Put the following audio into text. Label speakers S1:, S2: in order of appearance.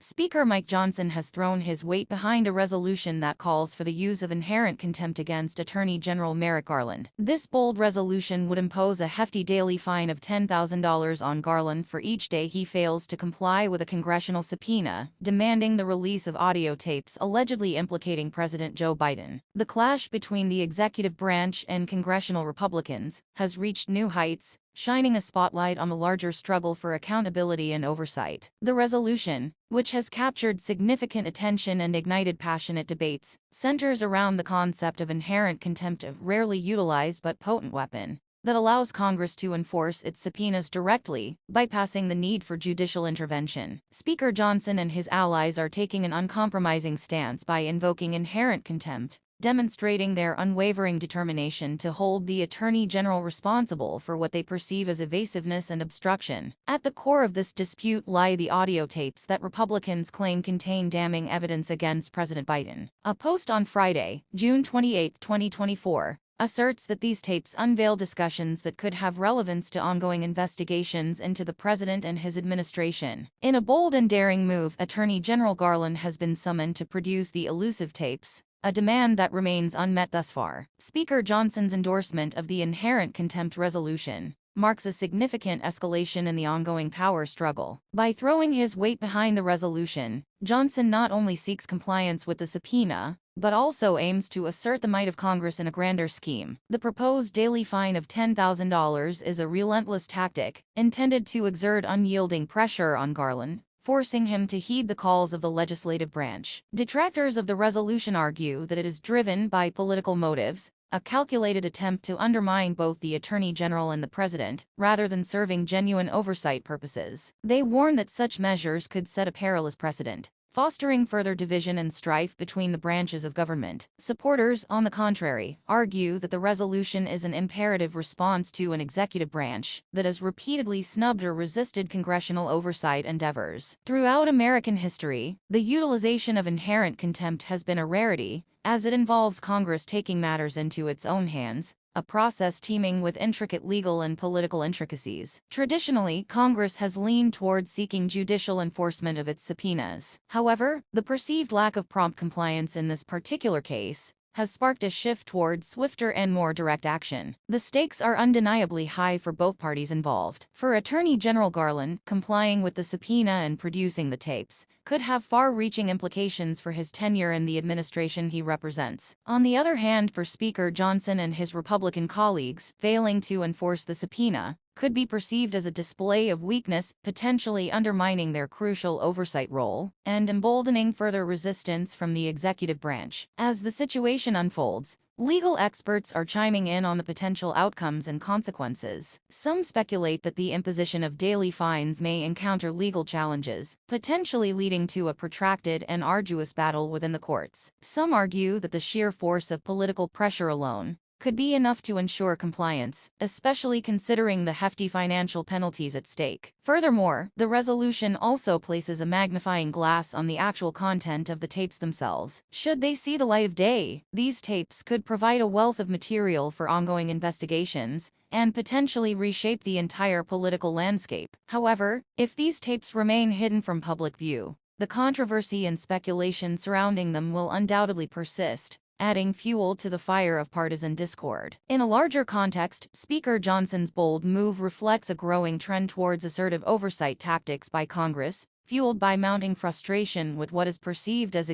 S1: Speaker Mike Johnson has thrown his weight behind a resolution that calls for the use of inherent contempt against Attorney General Merrick Garland. This bold resolution would impose a hefty daily fine of $10,000 on Garland for each day he fails to comply with a congressional subpoena, demanding the release of audio tapes allegedly implicating President Joe Biden. The clash between the executive branch and congressional Republicans has reached new heights, shining a spotlight on the larger struggle for accountability and oversight. The resolution, which has captured significant attention and ignited passionate debates, centers around the concept of inherent contempt, a rarely utilized but potent weapon that allows Congress to enforce its subpoenas directly, bypassing the need for judicial intervention. Speaker Johnson and his allies are taking an uncompromising stance by invoking inherent contempt, demonstrating their unwavering determination to hold the Attorney General responsible for what they perceive as evasiveness and obstruction. At the core of this dispute lie the audio tapes that Republicans claim contain damning evidence against President Biden. A post on Friday, June 28, 2024, asserts that these tapes unveil discussions that could have relevance to ongoing investigations into the president and his administration. In a bold and daring move, Attorney General Garland has been summoned to produce the elusive tapes, a demand that remains unmet thus far. Speaker Johnson's endorsement of the inherent contempt resolution marks a significant escalation in the ongoing power struggle. By throwing his weight behind the resolution, Johnson not only seeks compliance with the subpoena, but also aims to assert the might of Congress in a grander scheme. The proposed daily fine of $10,000 is a relentless tactic intended to exert unyielding pressure on Garland, forcing him to heed the calls of the legislative branch. Detractors of the resolution argue that it is driven by political motives, a calculated attempt to undermine both the Attorney General and the President, rather than serving genuine oversight purposes. They warn that such measures could set a perilous precedent, fostering further division and strife between the branches of government. Supporters, on the contrary, argue that the resolution is an imperative response to an executive branch that has repeatedly snubbed or resisted congressional oversight endeavors. Throughout American history, the utilization of inherent contempt has been a rarity, as it involves Congress taking matters into its own hands, a process teeming with intricate legal and political intricacies. Traditionally, Congress has leaned toward seeking judicial enforcement of its subpoenas. However, the perceived lack of prompt compliance in this particular case has sparked a shift toward swifter and more direct action. The stakes are undeniably high for both parties involved. For Attorney General Garland, complying with the subpoena and producing the tapes could have far-reaching implications for his tenure in the administration he represents. On the other hand, for Speaker Johnson and his Republican colleagues, failing to enforce the subpoena could be perceived as a display of weakness, potentially undermining their crucial oversight role and emboldening further resistance from the executive branch. As the situation unfolds, legal experts are chiming in on the potential outcomes and consequences. Some speculate that the imposition of daily fines may encounter legal challenges, potentially leading to a protracted and arduous battle within the courts. Some argue that the sheer force of political pressure alone could be enough to ensure compliance, especially considering the hefty financial penalties at stake. Furthermore, the resolution also places a magnifying glass on the actual content of the tapes themselves. Should they see the light of day, these tapes could provide a wealth of material for ongoing investigations and potentially reshape the entire political landscape. However, if these tapes remain hidden from public view, the controversy and speculation surrounding them will undoubtedly persist, adding fuel to the fire of partisan discord. In a larger context, Speaker Johnson's bold move reflects a growing trend towards assertive oversight tactics by Congress, fueled by mounting frustration with what is perceived as